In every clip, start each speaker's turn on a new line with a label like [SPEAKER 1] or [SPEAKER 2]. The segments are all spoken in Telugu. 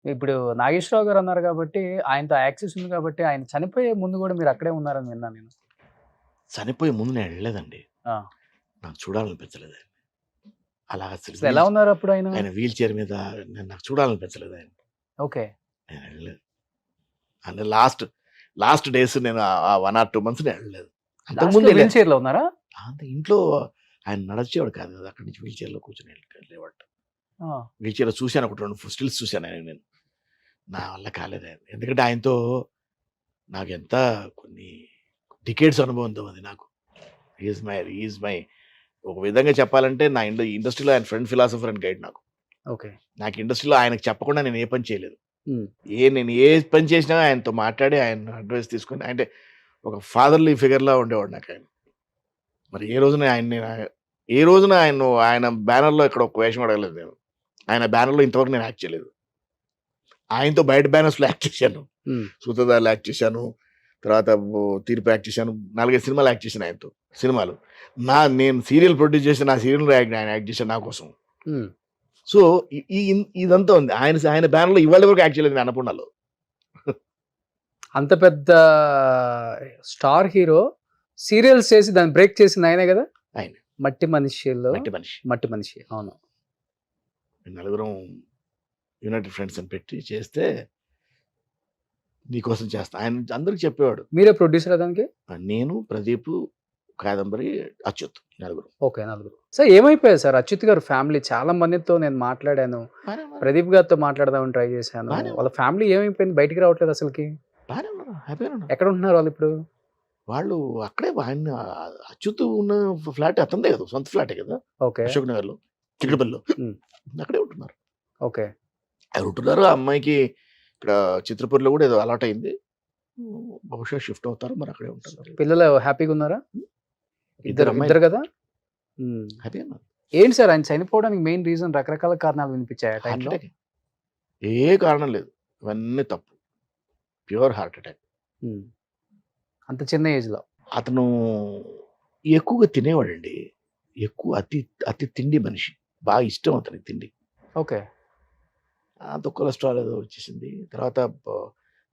[SPEAKER 1] ఇప్పుడు నాగేశ్వరరావు గారు అన్నారు కాబట్టి, ఆయనతో యాక్సెస్ ఉంది కాబట్టి, ఆయన చనిపోయే ముందు గూడా మీరు అక్కడే ఉన్నారని విన్నాను నేను.
[SPEAKER 2] చనిపోయే ముందు నేను వెళ్ళలేదండి.
[SPEAKER 1] ఆ!
[SPEAKER 2] నాకు చూడాలనిపించలేదు ఆయన్ని. అలా అసలు
[SPEAKER 1] అసలెలా ఉన్నారప్పుడు ఆయన?
[SPEAKER 2] ఆయన వీల్ చైర్ మీద నాకు చూడాలనిపించలేదు ఆయన్ని.
[SPEAKER 1] ఓకే.
[SPEAKER 2] నేను వెళ్ళలేదు. అంటే లాస్ట్ డేస్ నేను ఆ 1 ఆర్ 2 మంత్స్ నేను వెళ్ళలేదు. అంతకుముందు
[SPEAKER 1] లాస్ట్‌లో
[SPEAKER 2] వెళ్ళా.
[SPEAKER 1] వీల్ చైర్‌లో ఉన్నారా?
[SPEAKER 2] అంతే ఇంట్లో ఆయన నడిచేవాడు కాదు కదా! అక్కడి నుంచి వీల్ చైర్‌లో కూర్చొని వెళ్ళేవాడు.
[SPEAKER 1] ఆ!
[SPEAKER 2] వీల్ చైర్‌లో చూసాను ఒక 2 స్టిల్స్ చూసాను ఆయన నేను. నా వల్ల కాలేదు ఆయన. ఎందుకంటే ఆయనతో నాకెంత కొన్ని డికేడ్స్ అనుభవంతో ఉంది నాకు. హి ఈజ్ మై ఒక విధంగా చెప్పాలంటే నా ఇండస్ట్రీలో ఆయన ఫ్రెండ్, ఫిలాసఫర్ అండ్ గైడ్ నాకు.
[SPEAKER 1] ఓకే.
[SPEAKER 2] నాకు ఇండస్ట్రీలో ఆయనకు చెప్పకుండా నేను ఏ పని చేయలేదు.
[SPEAKER 1] హ్మ్.
[SPEAKER 2] నేను ఏ పని చేసినా ఆయనతో మాట్లాడి ఆయన అడ్వైస్ తీసుకొని అంటే ఒక ఫాదర్‌లీ ఫిగర్‌లా ఉండేవాడు నాకాయన. మరి ఏ రోజున ఆయన బ్యానర్‌లో ఇక్కడ ఒక వేషం అడగలేదు నేను. ఆయన బ్యానర్‌లో ఇంతవరకు నేను యాక్ట్ చేయలేదు. ఆయనతో బయట బ్యానర్స్‌లో యాక్ట్ చేశాను.
[SPEAKER 1] హ్మ్.
[SPEAKER 2] 'సూత్రధారి'లో యాక్ట్ చేశాను. తర్వాత 'తీర్పు' యాక్ట్ చేశాను. 4, 5 సినిమాలు యాక్ట్ చేశాను ఆయనతో. సినిమాలు. నేను సీరియల్ ప్రొడ్యూస్ చేసి నా సీరియల్‌లో ఆయన యాక్ట్ చేశాడు నా కోసం.
[SPEAKER 1] హ్మ్.
[SPEAKER 2] సో, ఇదంతా ఉంది. ఆయన బ్యానర్‌లో ఇవాళ వరకు యాక్ట్ చేయలేదు నేను అన్నపూర్ణలో.
[SPEAKER 1] అంత పెద్ద స్టార్ హీరో సీరియల్స్ చేసి దాన్ని బ్రేక్ చేసింది ఆయనే గదా!
[SPEAKER 2] ఆయనే.
[SPEAKER 1] 'మట్టి మనిషి'లో
[SPEAKER 2] మట్టి మనిషి.
[SPEAKER 1] 'మట్టి మనిషి' అవును.
[SPEAKER 2] మేము నలుగురం యునైటెడ్ ఫ్రెండ్స్ అని పెట్టి చేస్తే నీకోసం చేస్తా. ఆయన అందరికి చెప్పేవాడు.
[SPEAKER 1] మీరే ప్రొడ్యూసరా దానికి?
[SPEAKER 2] నేను, ప్రదీప్, కాదంబరి, అచ్యుత్ నలుగురం.
[SPEAKER 1] ఓకే. నలుగురు. సార్ ఏమైపోయారు సార్ అచ్యుత్ గారు ఫ్యామిలీ? చాలా మందితో నేను మాట్లాడాను. ప్రదీప్ గారితో మాట్లాడదామని ట్రై చేశాను.
[SPEAKER 2] బానే
[SPEAKER 1] వాళ్ళ ఫ్యామిలీ ఏమైపోయింది? బయటికి రావట్లేదు అసలకి.
[SPEAKER 2] బానే ఉన్నారు. హ్యాపీగానే ఉన్నారు.
[SPEAKER 1] ఎక్కడ ఉంటున్నారు వాళ్ళిప్పుడు?
[SPEAKER 2] వాళ్ళు అక్కడే అచ్యుత్ ఉన్న ఫ్లాట్ అతనిదే కదా! సొంత ఫ్లాటే కదా!
[SPEAKER 1] ఓకే.
[SPEAKER 2] అశోక్ నగర్‌లో, చిక్కడపల్లిలో.
[SPEAKER 1] హ్మ్.
[SPEAKER 2] అక్కడే ఉంటున్నారు.
[SPEAKER 1] ఓకే.
[SPEAKER 2] ఆయన ఉంటున్నారు. ఆ అమ్మాయికి ఇక్కడ చిత్రపూర్‌లో కూడా ఏదో అలాట్ అయింది. బహుశా షిఫ్ట్ అవుతారు. మరి అక్కడే ఉంటారు.
[SPEAKER 1] పిల్లలు హ్యాపీగా ఉన్నారా?
[SPEAKER 2] ఇద్దరు
[SPEAKER 1] ఇద్దరు గదా? హ్మ్.
[SPEAKER 2] హ్యాపీగా ఉన్నారు.
[SPEAKER 1] ఏంటి సార్ ఆయన చనిపోవడానికి మెయిన్ రీజన్ రకరకాల కారణాలు వినిపించాయి ఆ
[SPEAKER 2] హార్ట్
[SPEAKER 1] టైంలో?
[SPEAKER 2] అటాక్. ఏ కారణం లేదు. ఇవన్నీ తప్పు. Pure heart attack.
[SPEAKER 1] హ్మ్. అంత చిన్న ఏజ్‌లో.
[SPEAKER 2] అతను ఎక్కువగా తినేవాడండి. అతి తిండి మనిషి. బాగా ఇష్టం అతనికి తిండి.
[SPEAKER 1] ఓకే.
[SPEAKER 2] అంత కొలెస్ట్రాల్ ఏదో వచ్చేసింది. తర్వాత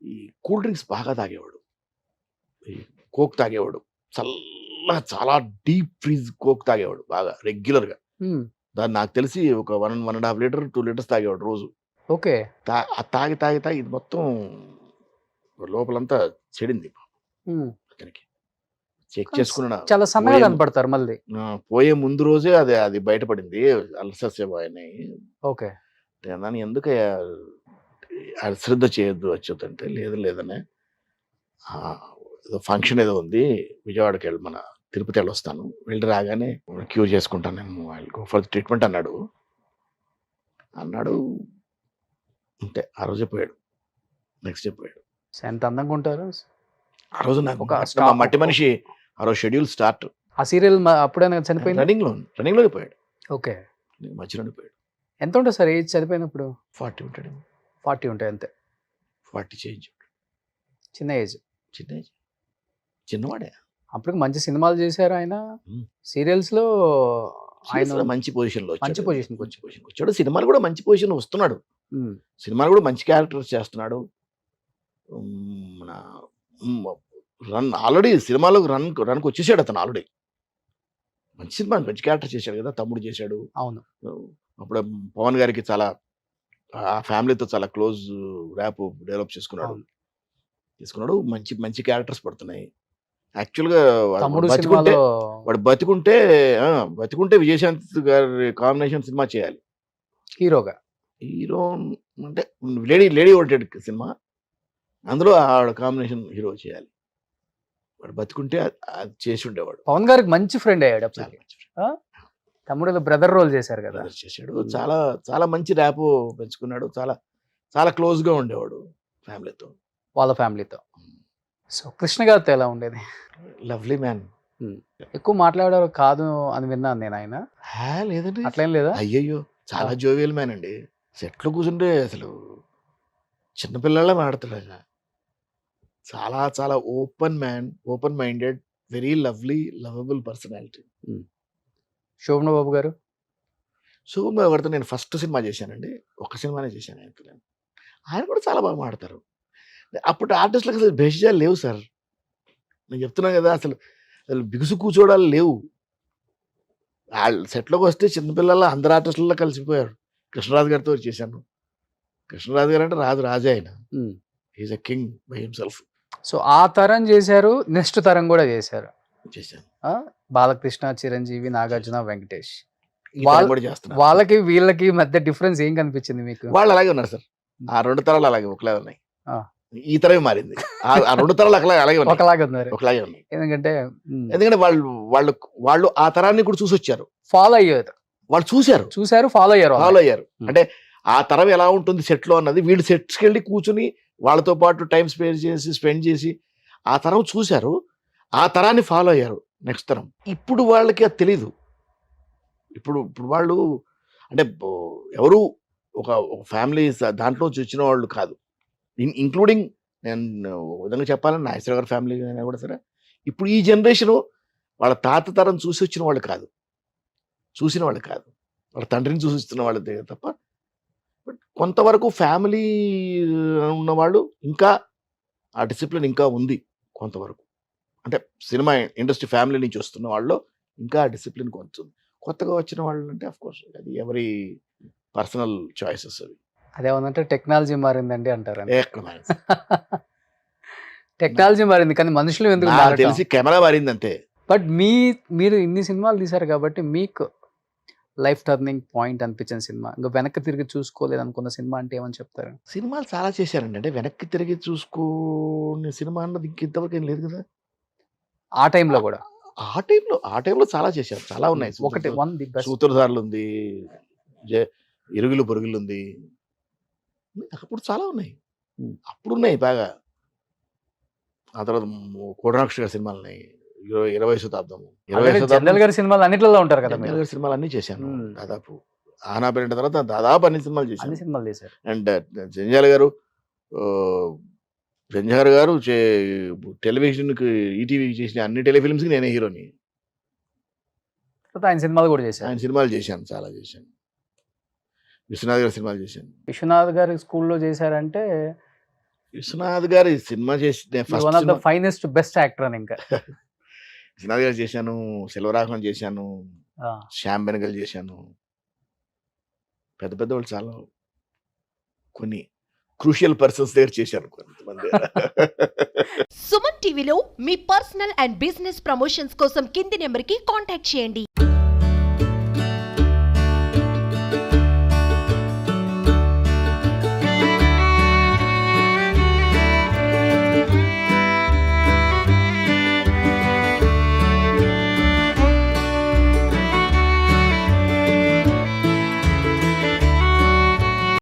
[SPEAKER 2] ఈ కూల్ డ్రింక్స్ బాగా తాగేవాడు. ఈ కోక్ తాగేవాడు. చాలా డీప్ ఫ్రీజ్ కోక్ తాగేవాడు బాగా రెగ్యులర్‌గా.
[SPEAKER 1] హ్మ్.
[SPEAKER 2] దాన్ని నాకు తెలిసి ఒక 1 ½ లీటర్, 2 లీటర్స్ తాగేవాడు రోజు.
[SPEAKER 1] ఓకే.
[SPEAKER 2] తాగి ఇది మొత్తం లోపలంతా చెడింది
[SPEAKER 1] హ్మ్.
[SPEAKER 2] అతనికి. చెక్
[SPEAKER 1] కానీ
[SPEAKER 2] చేసుకున్న
[SPEAKER 1] చాలా సన్నగా
[SPEAKER 2] పోయే
[SPEAKER 1] కనపడతారు మళ్ళీ.
[SPEAKER 2] పోయే ముందు రోజే అది బయటపడింది. అల్సర్స్ ఏవో అయినాయి.
[SPEAKER 1] ఓకే.
[SPEAKER 2] నేనన్నాను ఎందుకయ్యా అశ్రద్ధ చేయొద్దు అచ్యుత్ అంటే, లేదనే ఏదో ఫంక్షన్ ఏదో ఉంది. విజయవాడకెళ్ళి మన తిరుపతి ఎళ్ళొస్తాను. వెళ్ళి రాగానే క్యూర్ చేసుకుంటాను నేను. I will go for treatment అన్నాడు. అంతే ఆ రోజే పోయాడు. నెక్స్ట్ డే పోయాడు.
[SPEAKER 1] ఎంత అందంగా ఉంటారు.
[SPEAKER 2] ఆ రోజు నాకు
[SPEAKER 1] ఒక
[SPEAKER 2] మా మట్టి మనిషి ఆ రోజు షెడ్యూల్ స్టార్ట్.
[SPEAKER 1] ఆ సీరియల్ అప్పుడేనా చనిపోయింది?
[SPEAKER 2] రన్నింగ్‌లోనే పోయాడు.
[SPEAKER 1] ఓకే.
[SPEAKER 2] మధ్యలోనే పోయాడు.
[SPEAKER 1] ఎంత ఉంటుంది సార్ ఏజ్ చనిపోయినప్పుడు?
[SPEAKER 2] 40 ఉంటాడేమో.
[SPEAKER 1] 40 ఉంటాయి అంతే.
[SPEAKER 2] 40 చేంజ్.
[SPEAKER 1] చిన్న ఏజ్.
[SPEAKER 2] చిన్న ఏజ్. చిన్నవాడే.
[SPEAKER 1] అప్పటికి మంచి సినిమాలు చేశారు ఆయన.
[SPEAKER 2] హ్మ్.
[SPEAKER 1] సీరియల్స్‌లో ఆయన
[SPEAKER 2] మంచి పొజిషన్‌లో వచ్చాడు.
[SPEAKER 1] మంచి పొజిషన్‌కి
[SPEAKER 2] మంచి పొజిషన్‌కి వచ్చాడు. సినిమాలు కూడా మంచి పొజిషన్‌లో వస్తున్నాడు.
[SPEAKER 1] హ్మ్.
[SPEAKER 2] సినిమాలు కూడా మంచి క్యారెక్టర్స్ చేస్తున్నాడు. మన ఆల్రెడీ సినిమాలోకి రన్‌కొచ్చేసాడు అతను ఆల్రెడీ. మంచి సినిమా మంచి క్యారెక్టర్ చేశాడు కదా! తమ్ముడు చేశాడు.
[SPEAKER 1] అవును.
[SPEAKER 2] అప్పుడు పవన్ గారికి చాలా ఆ ఫ్యామిలీతో చాలా క్లోజ్ ర్యాప్ డెవలప్ చేసుకున్నాడు. మంచి మంచి క్యారెక్టర్స్ పడుతున్నాయి. యాక్చువల్‌గా
[SPEAKER 1] తమ్ముడు సినిమాలో
[SPEAKER 2] వాడు బతికుంటే విజయశాంతి గారి కాంబినేషన్ సినిమా చేయాలి.
[SPEAKER 1] హీరోగా.
[SPEAKER 2] హీరో అంటే లేడీ ఓరియంటెడ్ సినిమా. అందులో ఆవిడ కాంబినేషన్ హీరో చేయాలి. వాడు బతికుంటే అది చేసి ఉండేవాడు.
[SPEAKER 1] పవన్ గారికి మంచి ఫ్రెండ్ అయ్యాడు
[SPEAKER 2] చాలా
[SPEAKER 1] అప్పటికి.
[SPEAKER 2] మంచి ఫ్రెండ్.
[SPEAKER 1] తమ్ముడిలో బ్రదర్ రోల్ చేశారు కదా!
[SPEAKER 2] బ్రదర్ చేశాడు. చాలా చాలా మంచి ర్యాప్ పెంచుకున్నాడు. చాలా చాలా క్లోజ్‌గా ఉండేవాడు ఫ్యామిలీతో.
[SPEAKER 1] వాళ్ళ ఫ్యామిలీతో. సో, కృష్ణ గారితో ఎలా ఉండేది?
[SPEAKER 2] Lovely man.
[SPEAKER 1] ఎక్కువ మాట్లాడేవారు కాదు అని విన్నాను నేను ఆయన.
[SPEAKER 2] లేదండి.
[SPEAKER 1] అట్లేం లేదా?
[SPEAKER 2] అయ్యయ్యో! చాలా జోవియల్ మ్యాన్ అండి. సెట్‌లో కూర్చుంటే అసలు చిన్న పిల్లాడిలా మాట్లాడతాడు ఆయన. చాలా చాలా open minded, very lovable personality.
[SPEAKER 1] Shobhan Babu గారు?
[SPEAKER 2] శోభన్ బాబు గారితో నేను ఫస్ట్ సినిమా చేశానండి. ఒక్క సినిమానే చేశాను ఆయనతో నేను. ఆయన కూడా చాలా బాగా మాడతారు. అప్పటి ఆర్టిస్టులకు అసలు భేషజాలు లేవు సార్. నేను చెప్తున్నాను కదా! అసలు బిగుసు కూర్చోవడాలు లేవు. ఆళ్ళు సెట్‌లోకి వస్తే చిన్నపిల్లల అందరు ఆర్టిస్టుల్లో కలిసిపోయారు. కృష్ణరాజు గారితో చేశాను. కృష్ణరాజు గారు అంటే రాజే ఆయన.
[SPEAKER 1] హ్మ్.
[SPEAKER 2] He is a king by himself.
[SPEAKER 1] So ఆ తరం చేశారు. నెక్స్ట్ తరం కూడా చేశారు.
[SPEAKER 2] చేశాను.
[SPEAKER 1] బాలకృష్ణ, చిరంజీవి, నాగార్జున, వెంకటేష్.
[SPEAKER 2] ఈ తరం కూడా చేస్తున్నారు.
[SPEAKER 1] వాళ్ళకి వీళ్ళకి మధ్య డిఫరెన్స్ ఏం కనిపించింది మీకు?
[SPEAKER 2] వాళ్ళు అలాగే ఉన్నారు సార్. ఆ 2 తరాలు అలాగే ఒకలాగే ఉన్నాయి.
[SPEAKER 1] ఆ!
[SPEAKER 2] ఈ తరమే మారింది. ఆ 2 తరాలు అలాగే ఉన్నాయి.
[SPEAKER 1] ఒకలాగా ఉన్నారు.
[SPEAKER 2] ఒకలాగే ఉన్నాయి.
[SPEAKER 1] ఎందుకంటే
[SPEAKER 2] ఎందుకంటే వాళ్ళు ఆ తరాన్ని కూడా చూసొచ్చారు.
[SPEAKER 1] ఫాలో అయ్యారు.
[SPEAKER 2] వాళ్ళు చూసారు,
[SPEAKER 1] ఫాలో అయ్యారు.
[SPEAKER 2] అంటే ఆ తరం ఎలా ఉంటుంది సెట్‌లో అన్నది వీళ్ళు సెట్స్‌కెళ్ళి కూర్చొని వాళ్ళతో పాటు టైమ్ స్పెండ్ చేసి ఆ తరం చూసారు. ఆ తరాన్ని ఫాలో అయ్యారు నెక్స్ట్ తరం. ఇప్పుడు వాళ్ళకి అది తెలీదు. ఇప్పుడు వాళ్ళు అంటే ఎవరు ఒక ఫ్యామిలీ దాంట్లోంచి వచ్చిన వాళ్ళు కాదు. ఇంక్లూడింగ్ నేను ఒక విధంగా చెప్పాలంటే నాగేశ్వరరావు గారి ఫ్యామిలీ అయినా కూడా సరే, ఇప్పుడు ఈ జనరేషను వాళ్ళ తాత తరం చూసి వచ్చిన వాళ్ళు కాదు. వాళ్ళ తండ్రిని చూసి వచ్చిన వాళ్ళే తప్ప బట్ కొంతవరకు ఫ్యామిలీ ఉన్నవాళ్ళు ఇంకా ఆ డిసిప్లిన్ ఇంకా ఉంది కొంతవరకు. అంటే సినిమా ఇండస్ట్రీ ఫ్యామిలీ నుంచి వస్తున్న వాళ్ళలో ఇంకా ఆ డిసిప్లిన్ కొంచెం ఉంది. కొత్తగా వచ్చిన వాళ్ళు అంటే ఆఫ్‌కోర్స్ అది ఎవరి పర్సనల్ చాయిసెస్ అవి.
[SPEAKER 1] అదేమన్నంటే టెక్నాలజీ మారిందండి అంటారు.
[SPEAKER 2] ఎక్కడ మారింది?
[SPEAKER 1] టెక్నాలజీ మారింది కానీ మనుషులు ఎందుకు
[SPEAKER 2] నాకు
[SPEAKER 1] మారటం?
[SPEAKER 2] తెలిసి కెమెరా మారింది అంతే.
[SPEAKER 1] బట్ మీరు ఇన్ని సినిమాలు తీశారు కాబట్టి మీకు లైఫ్ టర్నింగ్ పాయింట్ అనిపించిన సినిమా, ఇంకా వెనక్కి తిరిగి చూసుకోలేదు అనుకున్న సినిమా అంటే ఏమని చెప్తారు?
[SPEAKER 2] సినిమాలు చాలా చేశానండి. అంటే వెనక్కి తిరిగి చూసుకునే సినిమా అన్నది ఇంతవరకు ఏం లేదు కదా!
[SPEAKER 1] ఆ టైంలో కూడా
[SPEAKER 2] ఆ టైంలో చాలా చేశాను. చాలా ఉన్నాయి.
[SPEAKER 1] ఒకటి వన్ ది బెస్ట్.
[SPEAKER 2] సూత్రధారులు ఉంది. ఇరుగులు పొరుగులు ఉంది. అప్పుడు చాలా ఉన్నాయి. అప్పుడున్నాయి బాగా. ఆ తర్వాత కోటరాక్ష గారి సినిమాలు ఉన్నాయి. 20వ శతాబ్దం.
[SPEAKER 1] జనరల్ గారి సినిమాలు అన్నిట్లలో ఉంటారు కదా మీరు.
[SPEAKER 2] సినిమాలు అన్ని చేశాను దాదాపు. ఆనా పేరింట తర్వాత దాదాపు అన్ని సినిమాలు చేశాను.
[SPEAKER 1] అన్ని సినిమాలు చేశారు.
[SPEAKER 2] అండ్ జంజాల గారు జంజార్ గారు టెలివిజన్కి ఈటీవీకి చేసిన అన్ని టెలిఫిల్మ్స్కి నేనే హీరోని.
[SPEAKER 1] తర్వాత ఆయన సినిమాలు కూడా చేశారు.
[SPEAKER 2] ఆయన సినిమాలు చేశాను, చాలా చేశాను. విశ్వనాథ్ గారి సినిమాలు చేశాను.
[SPEAKER 1] విశ్వనాథ్ గారి స్కూల్లో చేశారంటే
[SPEAKER 2] విశ్వనాథ్ గారి సినిమా చేసిన
[SPEAKER 1] one of the finest best actor అని. ఇంకా
[SPEAKER 2] విశ్వనాథ్ గారు చేశాను, సెల్వరాఘవన్ చేశాను, శ్యామ్ బెనగల్ చేశాను. పెద్ద పెద్ద వాళ్ళు చాలా కొన్ని క్రూషియల్ పర్సన్స్ దగ్గర చేశాను కొంతమంది.
[SPEAKER 3] సుమన్ టీవీలో మీ పర్సనల్ అండ్ బిజినెస్ ప్రమోషన్స్ కోసం కింది నెంబర్కి కాంటాక్ట్ చేయండి.